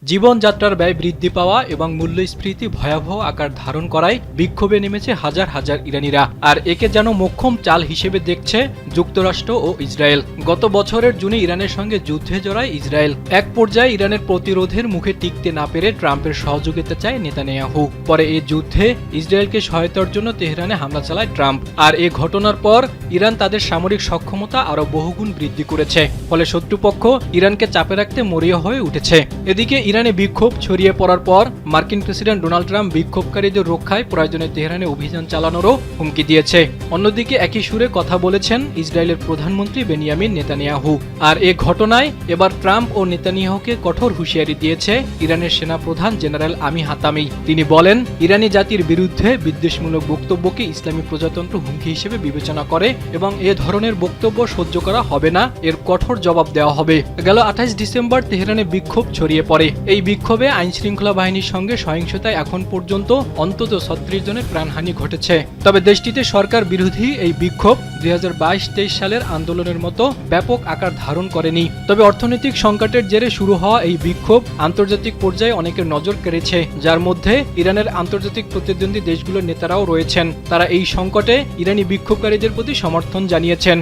জীবনযাত্রার ব্যয় বৃদ্ধি পাওয়া এবং মূল্যস্ফীতি ভয়াবহ আকার ধারণ করায় বিক্ষোভে নেমেছে হাজার হাজার ইরানিরা। আর একে যেন মোক্ষম চাল হিসেবে দেখছে যুক্তরাষ্ট্র ও ইসরায়েল। গত বছরের জুনে ইরানের সঙ্গে যুদ্ধে জড়ায় ইসরায়েল। এক পর্যায়ে ইরানের প্রতিরোধের মুখে টিকতে না পেরে ট্রাম্পের সহযোগিতা চায় নেতানিয়াহু। পরে এই যুদ্ধে ইসরায়েলকে সহায়তার জন্য তেহরানে হামলা চালায় ট্রাম্প। আর এ ঘটনার পর ইরান তাদের সামরিক সক্ষমতা আরও বহুগুণ বৃদ্ধি করেছে। ফলে শত্রুপক্ষ ইরানকে চাপে রাখতে মরিয়া হয়ে উঠেছে। এদিকে ইরানে বিক্ষোভ ছড়িয়ে পড়ার পর মার্কিন প্রেসিডেন্ট ডোনাল্ড ট্রাম্প বিক্ষোভকারীদের রক্ষায় প্রয়োজনে তেহরানে অভিযান চালানোরও হুমকি দিয়েছে। অন্যদিকে একই সুরে কথা বলেছেন ইসরায়েলের প্রধানমন্ত্রী বেনিয়ামিন নেতানিয়াহু। আর এ ঘটনায় এবার ট্রাম্প ও নেতানিয়াহুকে কঠোর হুঁশিয়ারি দিয়েছে ইরানের সেনাপ্রধান জেনারেল আমি হাতামি। তিনি বলেন, ইরানি জাতির বিরুদ্ধে বিদ্বেষমূলক বক্তব্যকে ইসলামী প্রজাতন্ত্র হুমকি হিসেবে বিবেচনা করে এবং এ ধরনের বক্তব্য সহ্য করা হবে না, এর কঠোর জবাব দেওয়া হবে। গেল 28 ডিসেম্বর তেহরানে বিক্ষোভ ছড়িয়ে পড়ে। এই বিক্ষোভে আইনশৃঙ্খলা বাহিনীর সঙ্গে সহিংসতায় এখন পর্যন্ত অন্তত 36 জনের প্রাণহানি ঘটেছে। তবে দেশটিতে সরকার বিরোধী এই বিক্ষোভ 2022-23 সালের আন্দোলনের মতো ব্যাপক আকার ধারণ করেনি। তবে অর্থনৈতিক সংকটের জেরে শুরু হওয়া এই বিক্ষোভ আন্তর্জাতিক পর্যায়ে অনেকের নজর কেড়েছে, যার মধ্যে ইরানের আন্তর্জাতিক প্রতিদ্বন্দ্বী দেশগুলোর নেতারাও রয়েছেন। তারা এই সংকটে ইরানি বিক্ষোভকারীদের প্রতি সমর্থন জানিয়েছেন।